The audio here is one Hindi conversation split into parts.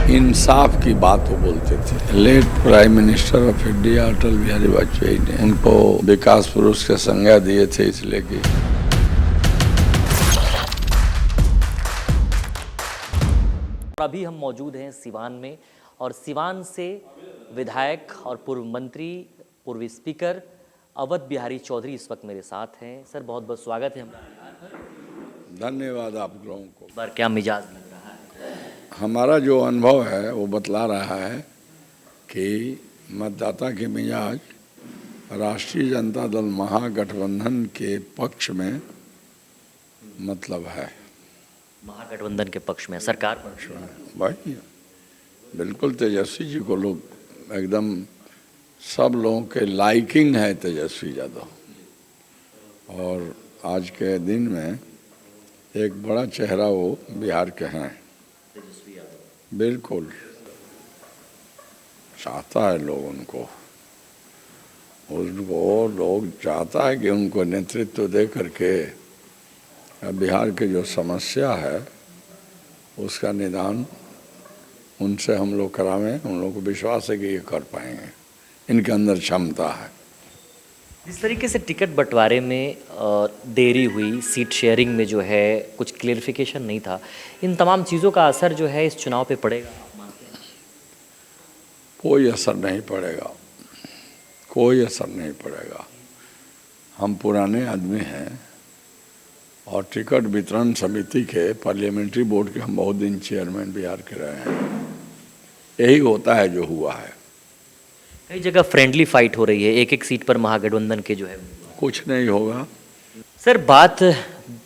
इंसाफ की बात वो बोलते थे। Late prime minister of India Atal Bihari Vajpayee ने उनको विकास पुरुष के संज्ञा दिए थे, इसलिए कि अभी हम मौजूद हैं सिवान में और सिवान से विधायक और पूर्व मंत्री, पूर्व स्पीकर अवध बिहारी चौधरी इस वक्त मेरे साथ हैं। सर बहुत बहुत स्वागत है। धन्यवाद आप लोगों को। बार क्या मिजाज लग रहा है? हमारा जो अनुभव है वो बतला रहा है कि मतदाता के मिजाज राष्ट्रीय जनता दल महागठबंधन के पक्ष में मतलब है, महागठबंधन के पक्ष में, सरकार पक्ष में भाई बिल्कुल तेजस्वी जी को लोग एकदम सब लोगों के लाइकिंग है तेजस्वी यादव। और आज के दिन में एक बड़ा चेहरा वो बिहार के हैं, बिल्कुल चाहता है लोग उनको लोग चाहता है कि उनको नेतृत्व दे करके बिहार की जो समस्या है उसका निदान उनसे हम लोग करावें। उन लोगों को विश्वास है कि ये कर पाएंगे, इनके अंदर क्षमता है। जिस तरीके से टिकट बंटवारे में देरी हुई, सीट शेयरिंग में जो है कुछ क्लियरिफिकेशन नहीं था, इन तमाम चीज़ों का असर जो है इस चुनाव पे पड़ेगा? कोई असर नहीं पड़ेगा, कोई असर नहीं पड़ेगा। हम पुराने आदमी हैं और टिकट वितरण समिति के पार्लियामेंट्री बोर्ड के हम बहुत दिन चेयरमैन बिहार के रहे हैं। यही होता है जो हुआ है। कई जगह फ्रेंडली फाइट हो रही है, एक एक सीट पर महागठबंधन के जो है। कुछ नहीं होगा सर, बात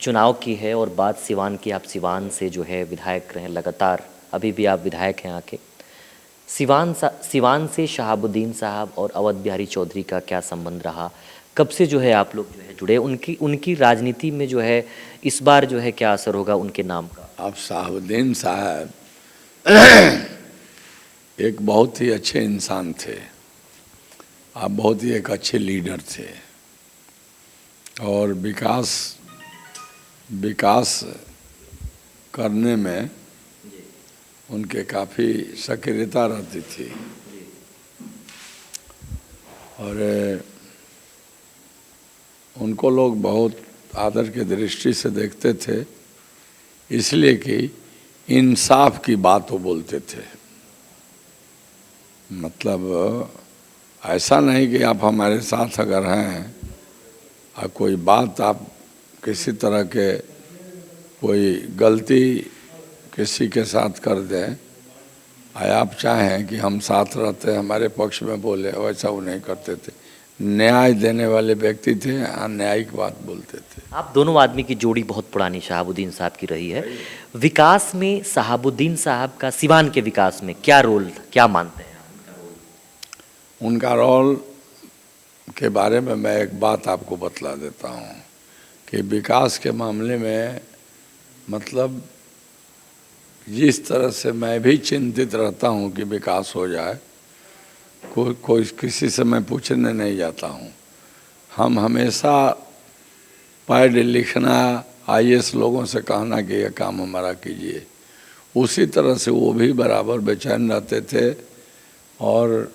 चुनाव की है और बात सिवान की। आप सिवान से जो है विधायक रहे लगातार, अभी भी आप विधायक हैं आके। सिवान से शहाबुद्दीन साहब और अवध बिहारी चौधरी का क्या संबंध रहा? कब से जो है आप लोग जो है जुड़े? उनकी राजनीति में जो है इस बार जो है क्या असर होगा उनके नाम का? आप शहाबुद्दीन साहब एक बहुत ही अच्छे इंसान थे, आप बहुत ही एक अच्छे लीडर थे और विकास करने में उनके काफ़ी सक्रियता रहती थी। और उनको लोग बहुत आदर की दृष्टि से देखते थे, इसलिए कि इंसाफ की बात वो बोलते थे। मतलब ऐसा नहीं कि आप हमारे साथ अगर हैं और कोई बात आप किसी तरह के कोई गलती किसी के साथ कर दें और आप चाहें कि हम साथ रहते हमारे पक्ष में बोले, वैसा वो नहीं करते थे। न्याय देने वाले व्यक्ति थे, न्यायिक बात बोलते थे। आप दोनों आदमी की जोड़ी बहुत पुरानी शहाबुद्दीन साहब की रही है। विकास में शहाबुद्दीन साहब का सिवान के विकास में क्या रोल, क्या मानते हैं उनका रोल के बारे में मैं एक बात आपको बतला देता हूँ कि विकास के मामले में मतलब जिस तरह से मैं भी चिंतित रहता हूँ कि विकास हो जाए, कोई किसी से मैं पूछने नहीं जाता हूँ। हम हमेशा पढ़ लिखना, आईएएस लोगों से कहना कि यह काम हमारा कीजिए, उसी तरह से वो भी बराबर बेचैन रहते थे और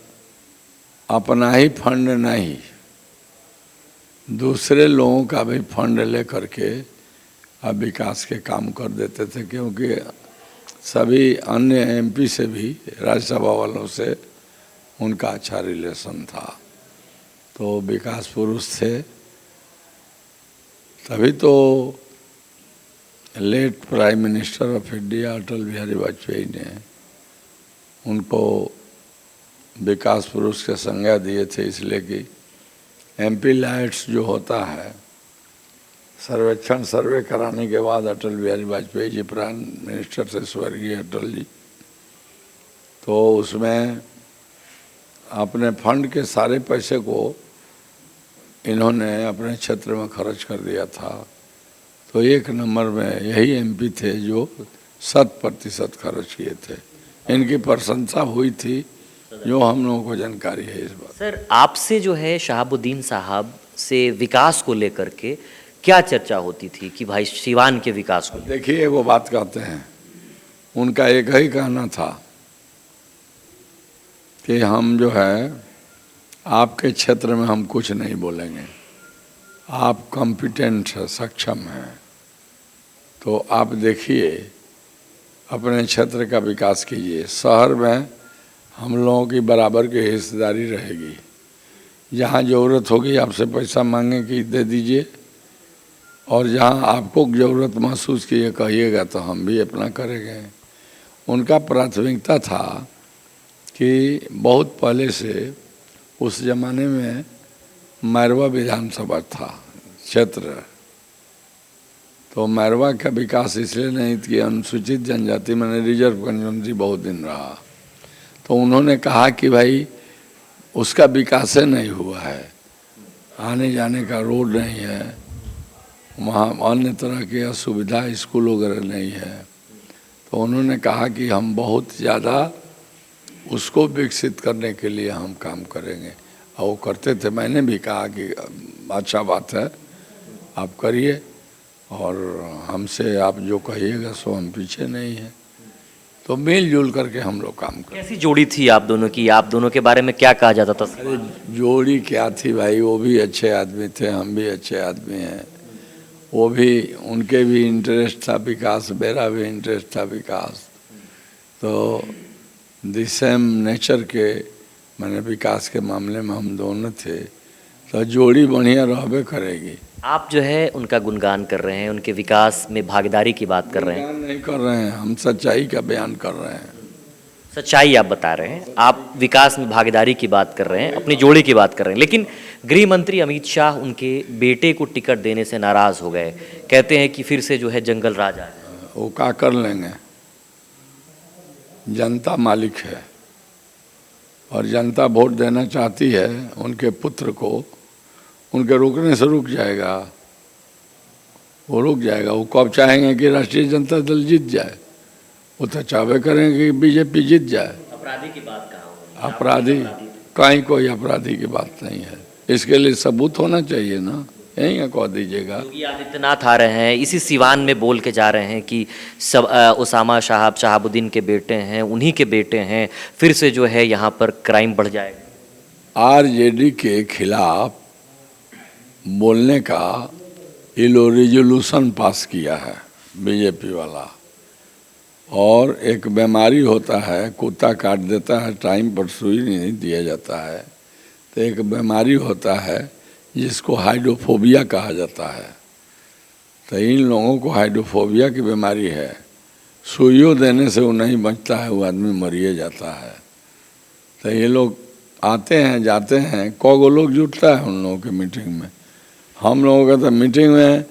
अपना ही फंड नहीं दूसरे लोगों का भी फंड ले करके अब विकास के काम कर देते थे, क्योंकि सभी अन्य एमपी से भी, राज्यसभा वालों से उनका अच्छा रिलेशन था। तो विकास पुरुष थे, तभी तो late prime minister of India Atal Bihari Vajpayee ने उनको विकास पुरुष के संज्ञा दिए थे, इसलिए कि एमपी लाइट्स जो होता है सर्वे कराने के बाद अटल बिहारी वाजपेयी जी प्राइम मिनिस्टर से स्वर्गीय अटल जी, तो उसमें अपने फंड के सारे पैसे को इन्होंने अपने क्षेत्र में खर्च कर दिया था। तो एक नंबर में यही एमपी थे जो 100% खर्च किए थे। इनकी प्रशंसा हुई थी, जो हम लोगों को जानकारी है इस बात। सर, आपसे जो है शहाबुद्दीन साहब से विकास को लेकर के क्या चर्चा होती थी कि भाई सिवान के विकास को? देखिए, वो बात कहते हैं, उनका एक ही कहना था कि हम जो है आपके क्षेत्र में हम कुछ नहीं बोलेंगे, आप कॉम्पिटेंट है, सक्षम हैं, तो आप देखिए अपने क्षेत्र का विकास कीजिए। शहर में हम लोगों की बराबर की हिस्सेदारी रहेगी, जहाँ ज़रूरत होगी आपसे पैसा मांगे कि दे दीजिए, और जहाँ आपको ज़रूरत महसूस कीजिए कहिएगा तो हम भी अपना करेंगे। उनका प्राथमिकता था कि बहुत पहले से उस ज़माने में मैरवा विधानसभा था क्षेत्र, तो मैरवा का विकास इसलिए नहीं कि अनुसूचित जनजाति मैंने रिजर्व कंजम्पटी बहुत दिन रहा, तो उन्होंने कहा कि भाई उसका विकास नहीं हुआ है, आने जाने का रोड नहीं है, वहाँ अन्य तरह की असुविधा स्कूल वगैरह नहीं है, तो उन्होंने कहा कि हम बहुत ज़्यादा उसको विकसित करने के लिए हम काम करेंगे, और वो करते थे। मैंने भी कहा कि अच्छा बात है, आप करिए, और हमसे आप जो कहिएगा सो हम पीछे नहीं हैं, तो मिलजुल करके हम लोग काम करें। कैसी जोड़ी थी आप दोनों की? आप दोनों के बारे में क्या कहा जाता था? अरे जोड़ी क्या थी भाई, वो भी अच्छे आदमी थे, हम भी अच्छे आदमी हैं, वो भी, उनके भी इंटरेस्ट था विकास, मेरा भी इंटरेस्ट था विकास, तो द सेम नेचर के मैंने विकास के मामले में हम दोनों थे, तो जोड़ी बढ़िया रहबे करेगी। आप जो है उनका गुणगान कर रहे हैं, उनके विकास में भागीदारी की बात कर रहे हैं। गुणगान नहीं कर रहे हैं, हम सच्चाई का बयान कर रहे हैं। सच्चाई आप बता रहे हैं, आप विकास में भागीदारी की बात कर रहे हैं, अपनी जोड़ी की बात कर रहे हैं। लेकिन गृह मंत्री अमित शाह उनके बेटे को टिकट देने से नाराज़ हो गए, कहते हैं कि फिर से जो है जंगल राज आए। वो क्या कर लेंगे, जनता मालिक है, और जनता वोट देना चाहती है उनके पुत्र को, उनके रुकने से रुक जाएगा, वो रुक जाएगा। वो कब चाहेंगे कि राष्ट्रीय जनता दल जीत जाए, वो तो चाहे करेंगे कि बीजेपी जीत जाए। अपराधी की बात कहाँ? अपराधी कहीं कोई अपराधी की बात नहीं है, इसके लिए सबूत होना चाहिए ना, यहीं कह दीजिएगा। योगी आदित्यनाथ आ रहे हैं, इसी सिवान में बोल के जा रहे हैं कि सब उसामा शहाबुद्दीन के बेटे हैं, उन्हीं के बेटे हैं, फिर से जो है यहाँ पर क्राइम बढ़ जाएगा। आरजेडी के खिलाफ बोलने का ये लोग रिजोल्यूशन पास किया है बीजेपी वाला, और एक बीमारी होता है, कुत्ता काट देता है, टाइम पर सुई नहीं दिया जाता है, तो एक बीमारी होता है जिसको हाइड्रोफोबिया कहा जाता है, तो इन लोगों को हाइड्रोफोबिया की बीमारी है, सुइयों देने से वो नहीं बचता है, वो आदमी मरिए जाता है। तो ये लोग आते हैं जाते हैं, कौ लोग जुटता है उन लोगों की मीटिंग में, हम लोगों का तो मीटिंग में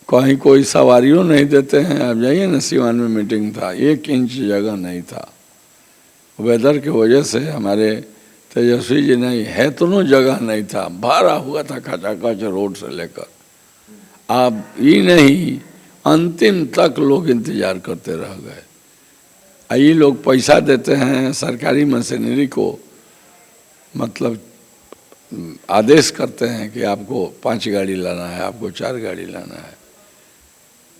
कहीं कोई सवारियों नहीं देते हैं। आप जाइए ना, सिवान में मीटिंग था, 1 इंच जगह नहीं था, वेदर की वजह से हमारे तेजस्वी जी नहीं है, तो जगह नहीं था, भरा हुआ था खचाखच रोड से लेकर। अब ये नहीं, अंतिम तक लोग इंतजार करते रह गए। ये लोग पैसा देते हैं सरकारी मशीनरी को, मतलब आदेश करते हैं कि आपको 5 गाड़ी लाना है, आपको 4 गाड़ी लाना है,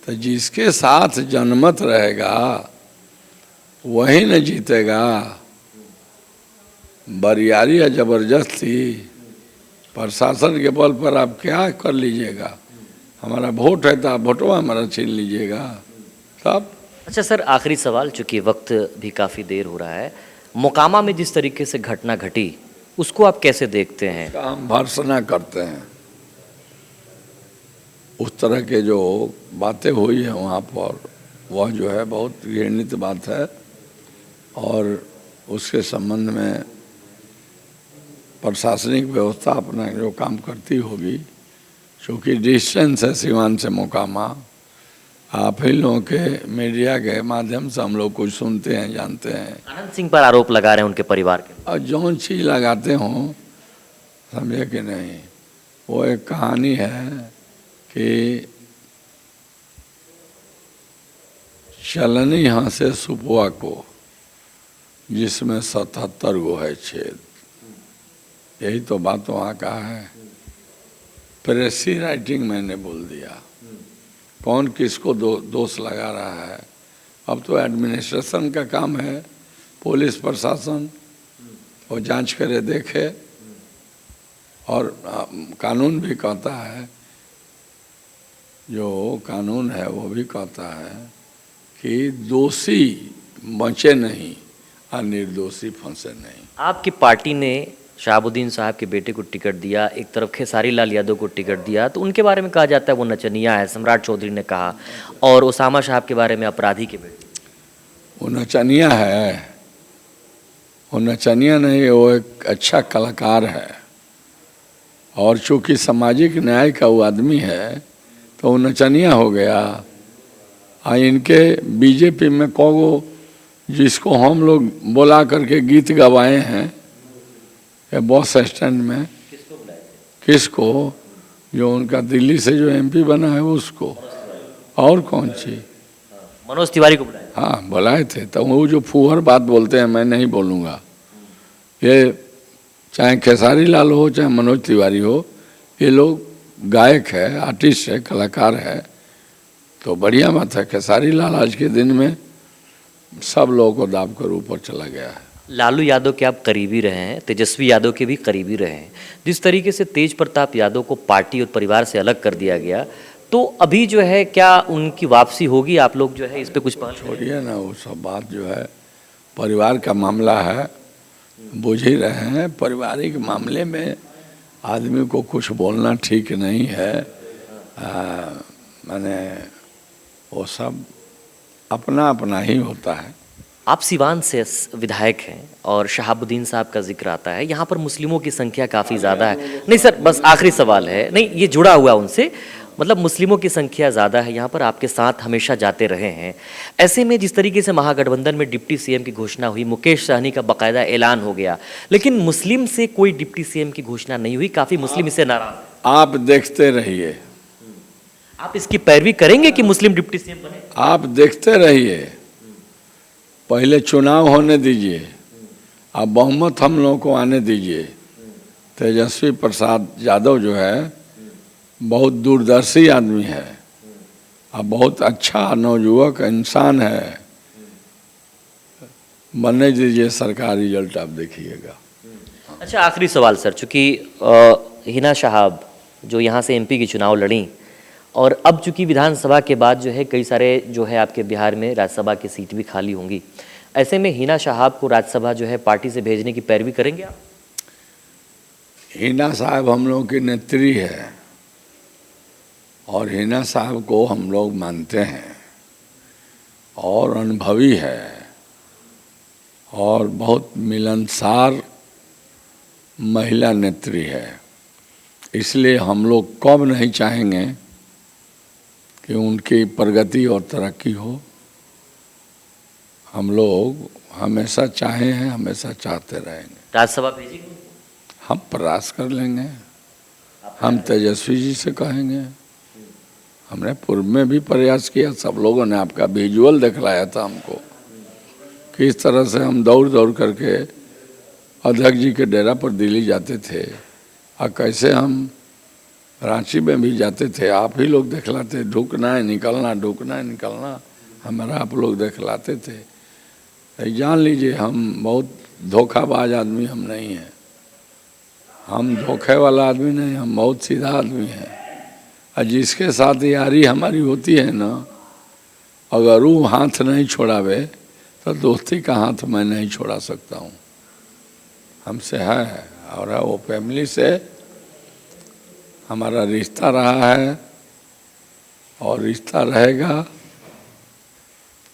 तो जिसके साथ जनमत रहेगा वही न जीतेगा। बरियारी या जबरदस्ती प्रशासन के बल पर आप क्या कर लीजिएगा, हमारा वोट है तो आप वोटवा हमारा छीन लीजिएगा तब। अच्छा सर, आखिरी सवाल, चूँकि वक्त भी काफ़ी देर हो रहा है, मोकामा में जिस तरीके से घटना घटी उसको आप कैसे देखते हैं? हम भर्त्सना करते हैं, उस तरह के जो बातें हुई है वहाँ पर, वह जो है बहुत घृणित बात है, और उसके संबंध में प्रशासनिक व्यवस्था अपना जो काम करती होगी, क्योंकि डिस्टेंस है सिवान से मोकामा, आप ही लोगों के मीडिया के माध्यम से हम लोग कुछ सुनते हैं, जानते हैं। आनंद सिंह पर आरोप लगा रहे हैं उनके परिवार के, और जौन चीज़ लगाते हों, समझे कि नहीं, वो एक कहानी है कि चलनी हंसे सुपुआ को जिसमें 77 गो है छेद, यही तो बात वहाँ का है। प्रेसी राइटिंग मैंने बोल दिया, कौन किसको दोष लगा रहा है। अब तो एडमिनिस्ट्रेशन का काम है, पुलिस प्रशासन वो जांच करे देखे, और कानून भी कहता है, जो कानून है वो भी कहता है कि दोषी बचे नहीं और निर्दोषी फंसे नहीं। आपकी पार्टी ने शहाबुद्दीन साहब के बेटे को टिकट दिया, एक तरफ खेसारी लाल यादव को टिकट दिया, तो उनके बारे में कहा जाता है वो नचनिया है, सम्राट चौधरी ने कहा, और ओसामा साहब के बारे में अपराधी के बेटे। वो नचनिया है, वो नचनिया नहीं, वो एक अच्छा कलाकार है, और चूँकि सामाजिक न्याय का वो आदमी है तो वो नचनिया हो गया। इनके बीजेपी में को जिसको हम लोग बुला करके गीत गवाए हैं बस स्टैंड में, किसको? जो उनका दिल्ली से जो एमपी बना है उसको, और कौन सी? मनोज तिवारी को बुलाया। हाँ बुलाए थे। तो वो जो फूहर बात बोलते हैं मैं नहीं बोलूँगा, ये चाहे खेसारी लाल हो चाहे मनोज तिवारी हो, ये लोग गायक है, आर्टिस्ट है, कलाकार है, तो बढ़िया बात है। खेसारी लाल आज के दिन में सब लोगों को दाब कर ऊपर चला गया है। लालू यादव के आप करीबी रहे हैं, तेजस्वी यादव के भी करीबी रहे हैं। जिस तरीके से तेज प्रताप यादव को पार्टी और परिवार से अलग कर दिया गया, तो अभी जो है क्या उनकी वापसी होगी? आप लोग जो है इस पे कुछ पहल छोड़िए ना, वो सब बात जो है परिवार का मामला है, बुझ ही रहे हैं। पारिवारिक मामले में आदमी को कुछ बोलना ठीक नहीं है। माने वो सब अपना अपना ही होता है। आप सिवान से विधायक हैं और शहाबुद्दीन साहब का जिक्र आता है, यहाँ पर मुस्लिमों की संख्या काफ़ी ज़्यादा है। नहीं सर, बस आखिरी सवाल है, नहीं ये जुड़ा हुआ उनसे, मतलब मुस्लिमों की संख्या ज़्यादा है, यहाँ पर आपके साथ हमेशा जाते रहे हैं। ऐसे में जिस तरीके से महागठबंधन में डिप्टी सीएम की घोषणा हुई, मुकेश सहनी का बाकायदा ऐलान हो गया, लेकिन मुस्लिम से कोई डिप्टी सीएम की घोषणा नहीं हुई, काफ़ी मुस्लिम इससे नाराज। आप देखते रहिए, आप इसकी पैरवी करेंगे कि मुस्लिम डिप्टी सीएम बने? आप देखते रहिए, पहले चुनाव होने दीजिए, अब बहुमत हम लोगों को आने दीजिए। तेजस्वी प्रसाद यादव जो है बहुत दूरदर्शी आदमी है और बहुत अच्छा नौजुवक इंसान है, बनने दीजिए सरकार, रिजल्ट आप देखिएगा। अच्छा आखिरी सवाल सर, चूँकि हिना शहाब जो यहाँ से एमपी की चुनाव लड़ी और अब चूँकि विधानसभा के बाद जो है कई सारे जो है आपके बिहार में राज्यसभा की सीट भी खाली होंगी, ऐसे में हिना शहाब को राज्यसभा जो है पार्टी से भेजने की पैरवी करेंगे आप? हिना साहब हम लोगों की नेत्री है और हिना साहब को हम लोग मानते हैं और अनुभवी है और बहुत मिलनसार महिला नेत्री है। इसलिए हम लोग कब नहीं चाहेंगे कि उनकी प्रगति और तरक्की हो। हम लोग हमेशा चाहे हैं, हमेशा चाहते रहेंगे। राज्यसभा भेजेंगे? हम प्रयास कर लेंगे, हम तेजस्वी जी से कहेंगे। हमने पूर्व में भी प्रयास किया, सब लोगों ने आपका विजुअल दिखलाया था हमको, किस तरह से हम दौड़ दौड़ करके अध्यक्ष जी के डेरा पर दिल्ली जाते थे और कैसे हम रांची में भी जाते थे। आप ही लोग दिखलाते, ढुकना है निकलना, ढुकना है निकलना, हमारा आप लोग दिखलाते थे। जान लीजिए हम बहुत धोखाबाज आदमी हम नहीं हैं, हम धोखे वाला आदमी नहीं, हम बहुत सीधा आदमी हैं। और जिसके साथ यारी हमारी होती है ना, अगर वो हाथ नहीं छोड़ावे तो दोस्ती का हाथ मैं नहीं छोड़ा सकता हूँ। हमसे है और वो फैमिली से हमारा रिश्ता रहा है और रिश्ता रहेगा।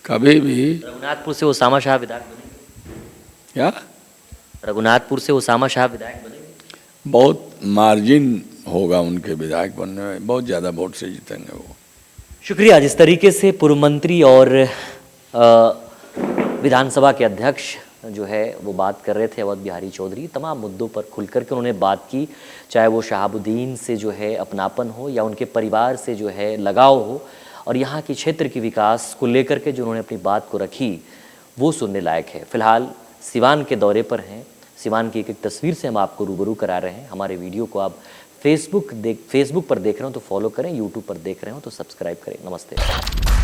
कभी भी रघुनाथपुर से ओसामा शाह विधायक बनेंगे? क्या? रघुनाथपुर से ओसामा शाह विधायक बनेंगे? बहुत मार्जिन होगा उनके विधायक बनने में, बहुत ज़्यादा वोट से जीतेंगे वो। शुक्रिया। जिस तरीके से पूर्व मंत्री और विधानसभा के अध्यक्ष जो है वो बात कर रहे थे अवध बिहारी चौधरी, तमाम मुद्दों पर खुल करके उन्होंने बात की, चाहे वो शहाबुद्दीन से जो है अपनापन हो या उनके परिवार से जो है लगाव हो, और यहाँ की क्षेत्र के विकास को लेकर के जो उन्होंने अपनी बात को रखी वो सुनने लायक है। फिलहाल सिवान के दौरे पर हैं, सिवान की एक एक तस्वीर से हम आपको रूबरू करा रहे हैं। हमारे वीडियो को आप फेसबुक पर देख रहे हो तो फॉलो करें, यूट्यूब पर देख रहे हो तो सब्सक्राइब करें। नमस्ते।